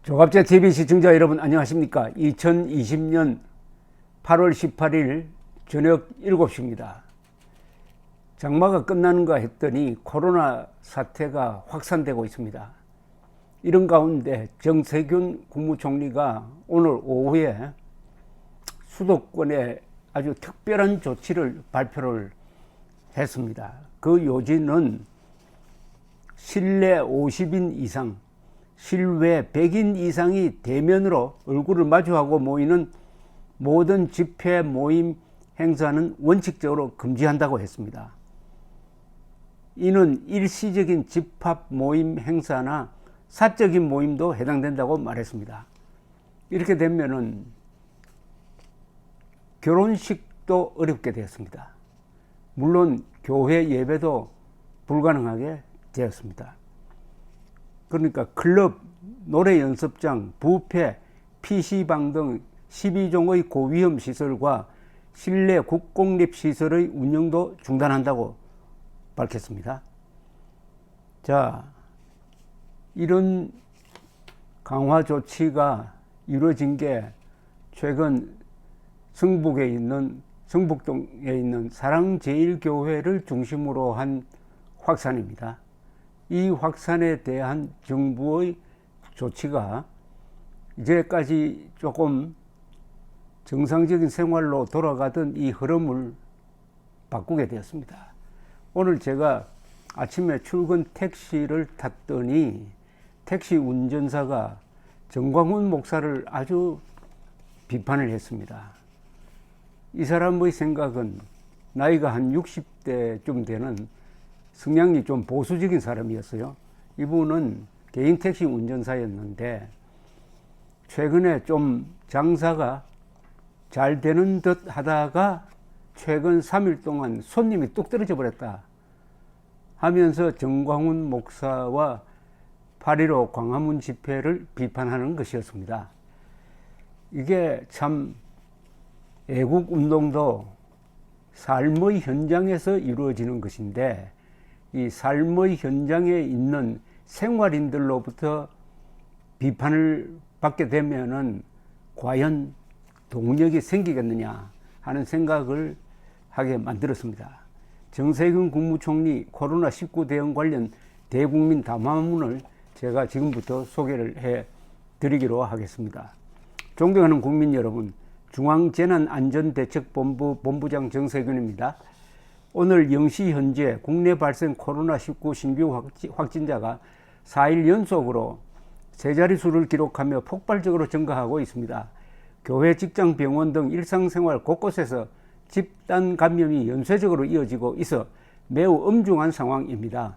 조갑제 TV 시청자 여러분 안녕하십니까? 2020년 8월 18일 저녁 7시입니다. 장마가 끝나는가 했더니 코로나 사태가 확산되고 있습니다. 이런 가운데 정세균 국무총리가 오늘 오후에 수도권에 아주 특별한 조치를 발표를 했습니다. 그 요지는 실내 50인 이상, 실외 100인 이상이 대면으로 얼굴을 마주하고 모이는 모든 집회, 모임, 행사는 원칙적으로 금지한다고 했습니다. 이는 일시적인 집합, 모임, 행사나 사적인 모임도 해당된다고 말했습니다. 이렇게 되면은 결혼식도 어렵게 되었습니다. 물론 교회 예배도 불가능하게 되었습니다. 그러니까 클럽, 노래 연습장, 뷔페, PC방 등 12종의 고위험 시설과 실내 국공립 시설의 운영도 중단한다고 밝혔습니다. 자, 이런 강화 조치가 이루어진 게 최근 성북동에 있는 사랑제일교회를 중심으로 한 확산입니다. 이 확산에 대한 정부의 조치가 이제까지 조금 정상적인 생활로 돌아가던 이 흐름을 바꾸게 되었습니다. 오늘 제가 아침에 출근 택시를 탔더니 택시 운전사가 정광훈 목사를 아주 비판을 했습니다. 이 사람의 생각은 나이가 한 60대쯤 되는 성향이 좀 보수적인 사람이었어요. 이분은 개인 택시 운전사였는데 최근에 좀 장사가 잘 되는 듯 하다가 최근 3일 동안 손님이 뚝 떨어져 버렸다 하면서 정광훈 목사와 8.15 광화문 집회를 비판하는 것이었습니다. 이게 참 애국운동도 삶의 현장에서 이루어지는 것인데 이 삶의 현장에 있는 생활인들로부터 비판을 받게 되면은 과연 동력이 생기겠느냐 하는 생각을 하게 만들었습니다. 정세균 국무총리 코로나19 대응 관련 대국민 담화문을 제가 지금부터 소개를 해 드리기로 하겠습니다. 존경하는 국민 여러분, 중앙재난안전대책본부 본부장 정세균입니다. 오늘 0시 현재 국내 발생 코로나19 신규 확진자가 4일 연속으로 세 자릿수를 기록하며 폭발적으로 증가하고 있습니다. 교회, 직장, 병원 등 일상생활 곳곳에서 집단 감염이 연쇄적으로 이어지고 있어 매우 엄중한 상황입니다.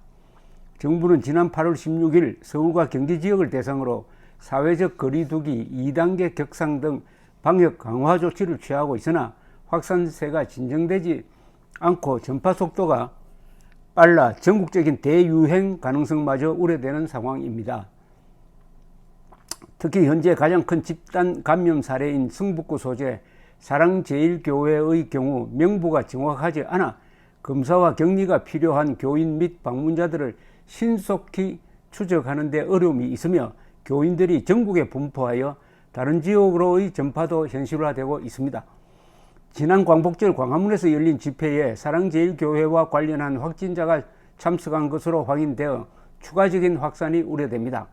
정부는 지난 8월 16일 서울과 경기 지역을 대상으로 사회적 거리두기 2단계 격상 등 방역 강화 조치를 취하고 있으나 확산세가 진정되지 않고 전파 속도가 빨라 전국적인 대유행 가능성마저 우려되는 상황입니다. 특히 현재 가장 큰 집단 감염 사례인 성북구 소재 사랑제일교회의 경우 명부가 정확하지 않아 검사와 격리가 필요한 교인 및 방문자들을 신속히 추적하는 데 어려움이 있으며 교인들이 전국에 분포하여 다른 지역으로의 전파도 현실화되고 있습니다. 지난 광복절 광화문에서 열린 집회에 사랑제일교회와 관련한 확진자가 참석한 것으로 확인되어 추가적인 확산이 우려됩니다.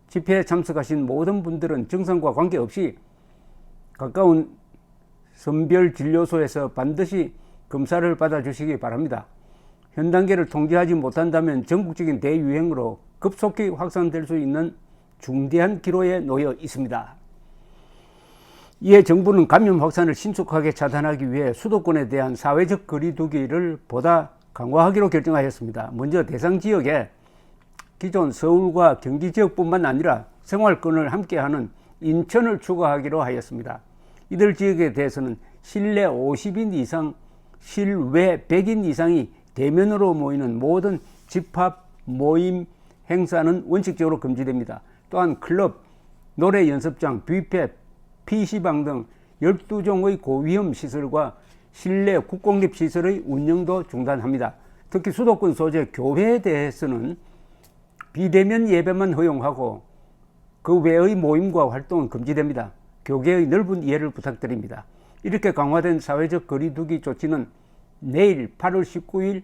집회에 참석하신 모든 분들은 증상과 관계없이 가까운 선별진료소에서 반드시 검사를 받아주시기 바랍니다. 현 단계를 통제하지 못한다면 전국적인 대유행으로 급속히 확산될 수 있는 중대한 기로에 놓여 있습니다. 이에 정부는 감염 확산을 신속하게 차단하기 위해 수도권에 대한 사회적 거리두기를 보다 강화하기로 결정하였습니다. 먼저 대상 지역에 기존 서울과 경기 지역뿐만 아니라 생활권을 함께하는 인천을 추가하기로 하였습니다. 이들 지역에 대해서는 실내 50인 이상, 실외 100인 이상이 대면으로 모이는 모든 집합, 모임, 행사는 원칙적으로 금지됩니다. 또한 클럽, 노래 연습장, 뷔페, PC방 등 12종의 고위험 시설과 실내 국공립 시설의 운영도 중단합니다. 특히 수도권 소재 교회에 대해서는 비대면 예배만 허용하고 그 외의 모임과 활동은 금지됩니다. 교계의 넓은 이해를 부탁드립니다. 이렇게 강화된 사회적 거리두기 조치는 내일 8월 19일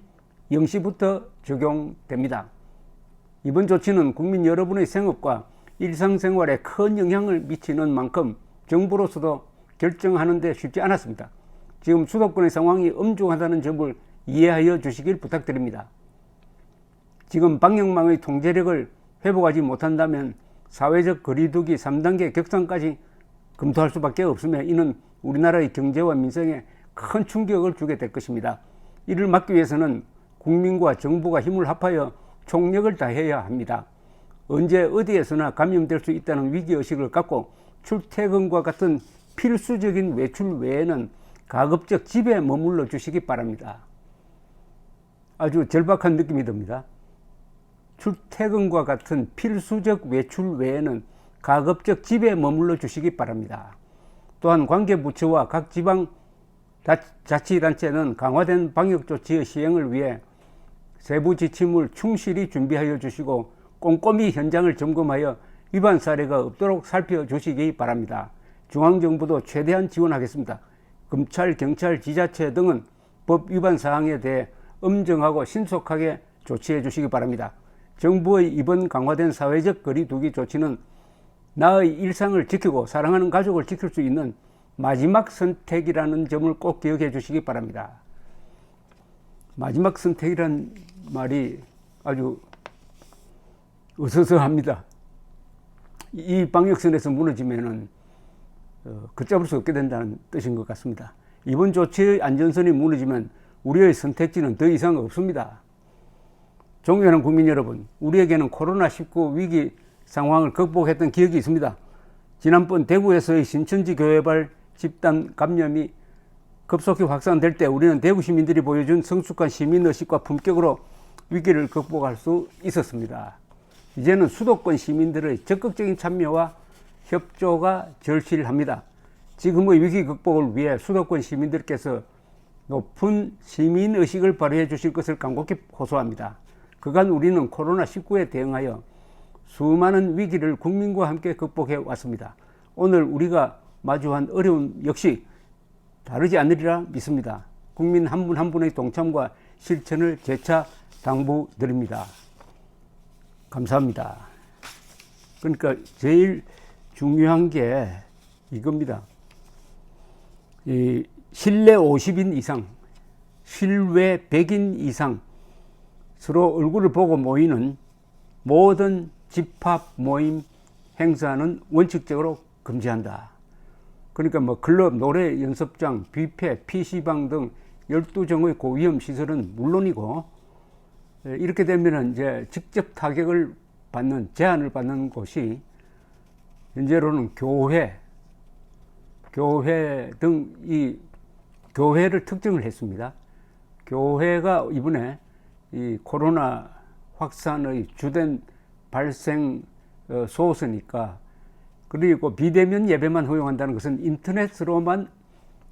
0시부터 적용됩니다. 이번 조치는 국민 여러분의 생업과 일상생활에 큰 영향을 미치는 만큼 정부로서도 결정하는 데 쉽지 않았습니다. 지금 수도권의 상황이 엄중하다는 점을 이해하여 주시길 부탁드립니다. 지금 방역망의 통제력을 회복하지 못한다면 사회적 거리두기 3단계 격상까지 검토할 수밖에 없으며 이는 우리나라의 경제와 민생에 큰 충격을 주게 될 것입니다. 이를 막기 위해서는 국민과 정부가 힘을 합하여 총력을 다해야 합니다. 언제 어디에서나 감염될 수 있다는 위기의식을 갖고 출퇴근과 같은 필수적인 외출 외에는 가급적 집에 머물러 주시기 바랍니다. 아주 절박한 느낌이 듭니다. 출퇴근과 같은 필수적 외출 외에는 가급적 집에 머물러 주시기 바랍니다. 또한 관계부처와 각 지방 자치단체는 강화된 방역조치의 시행을 위해 세부 지침을 충실히 준비하여 주시고 꼼꼼히 현장을 점검하여 위반 사례가 없도록 살펴주시기 바랍니다. 중앙정부도 최대한 지원하겠습니다. 검찰, 경찰, 지자체 등은 법 위반 사항에 대해 엄정하고 신속하게 조치해 주시기 바랍니다. 정부의 이번 강화된 사회적 거리두기 조치는 나의 일상을 지키고 사랑하는 가족을 지킬 수 있는 마지막 선택이라는 점을 꼭 기억해 주시기 바랍니다. 마지막 선택이란 말이 아주 으스스합니다. 이 방역선에서 무너지면은 걷잡을 수 없게 된다는 뜻인 것 같습니다. 이번 조치의 안전선이 무너지면 우리의 선택지는 더 이상 없습니다. 존경하는 국민 여러분, 우리에게는 코로나19 위기 상황을 극복했던 기억이 있습니다. 지난번 대구에서의 신천지 교회발 집단 감염이 급속히 확산될 때 우리는 대구 시민들이 보여준 성숙한 시민의식과 품격으로 위기를 극복할 수 있었습니다. 이제는 수도권 시민들의 적극적인 참여와 협조가 절실합니다. 지금의 위기 극복을 위해 수도권 시민들께서 높은 시민의식을 발휘해 주실 것을 간곡히 호소합니다. 그간 우리는 코로나19에 대응하여 수많은 위기를 국민과 함께 극복해 왔습니다. 오늘 우리가 마주한 어려움 역시 다르지 않으리라 믿습니다. 국민 한 분 한 분의 동참과 실천을 재차 당부드립니다. 감사합니다. 그러니까 제일 중요한 게 이겁니다. 이 실내 50인 이상, 실외 100인 이상 서로 얼굴을 보고 모이는 모든 집합, 모임, 행사는 원칙적으로 금지한다. 그러니까 뭐 클럽, 노래 연습장, 뷔페, PC방 등 12종의 고위험 시설은 물론이고 이렇게 되면 이제 직접 타격을 받는, 제한을 받는 곳이 현재로는 교회 등 이 교회를 특정을 했습니다. 교회가 이번에 이 코로나 확산의 주된 발생 소스니까. 그리고 비대면 예배만 허용한다는 것은 인터넷으로만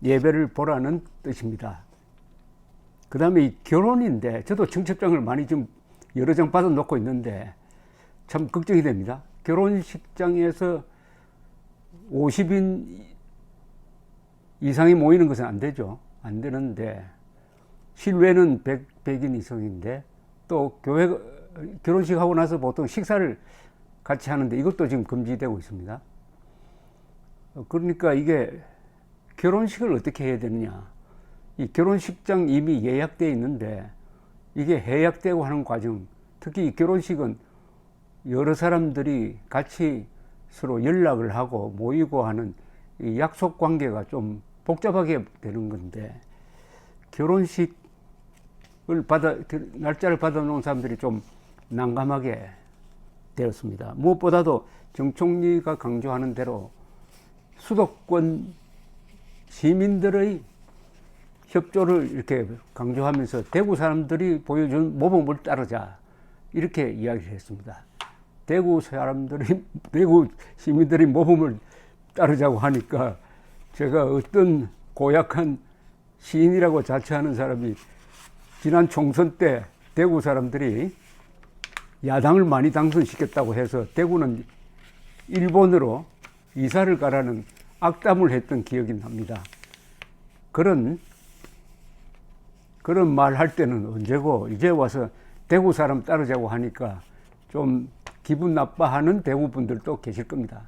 예배를 보라는 뜻입니다. 그 다음에 이 결혼인데 저도 청첩장을 많이 좀 여러 장 받아 놓고 있는데 참 걱정이 됩니다. 결혼식장에서 50인 이상이 모이는 것은 안 되죠. 안 되는데 실외는 100인 이상인데 또 교회 결혼식 하고 나서 보통 식사를 같이 하는데 이것도 지금 금지되고 있습니다. 그러니까 이게 결혼식을 어떻게 해야 되느냐. 이 결혼식장 이미 예약되어 있는데 이게 해약되고 하는 과정, 특히 이 결혼식은 여러 사람들이 같이 서로 연락을 하고 모이고 하는 이 약속 관계가 좀 복잡하게 되는 건데 결혼식을 날짜를 받아 놓은 사람들이 좀 난감하게 되었습니다. 무엇보다도 정 총리가 강조하는 대로 수도권 시민들의 협조를 이렇게 강조하면서 대구 사람들이 보여준 모범을 따르자 이렇게 이야기를 했습니다. 대구 시민들이 모범을 따르자고 하니까 제가 어떤 고약한 시인이라고 자처하는 사람이 지난 총선 때 대구 사람들이 야당을 많이 당선시켰다고 해서 대구는 일본으로 이사를 가라는 악담을 했던 기억이 납니다. 그런 말 할 때는 언제고, 이제 와서 대구 사람 따르자고 하니까 좀 기분 나빠하는 대구 분들도 계실 겁니다.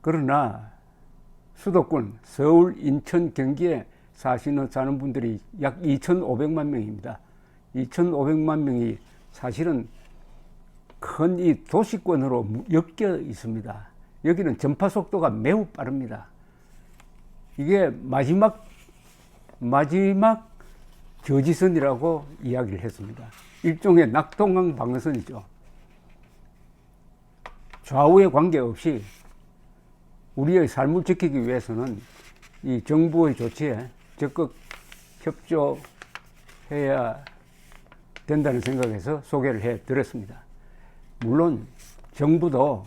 그러나 수도권 서울, 인천, 경기에 사는 분들이 약 2,500만 명입니다. 2,500만 명이 사실은 큰 이 도시권으로 엮여 있습니다. 여기는 전파 속도가 매우 빠릅니다. 이게 마지막 저지선이라고 이야기를 했습니다. 일종의 낙동강 방어선이죠. 좌우에 관계없이 우리의 삶을 지키기 위해서는 이 정부의 조치에 적극 협조해야 된다는 생각에서 소개를 해 드렸습니다. 물론 정부도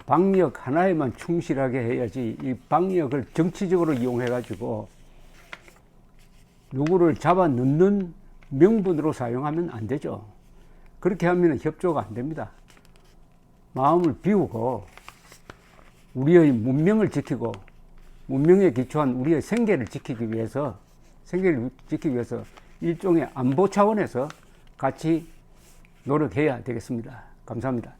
방역 하나에만 충실하게 해야지, 이 방역을 정치적으로 이용해 가지고 누구를 잡아 넣는 명분으로 사용하면 안 되죠. 그렇게 하면 협조가 안 됩니다. 마음을 비우고 우리의 문명을 지키고 문명에 기초한 우리의 생계를 지키기 위해서 일종의 안보 차원에서 같이 노력해야 되겠습니다. 감사합니다.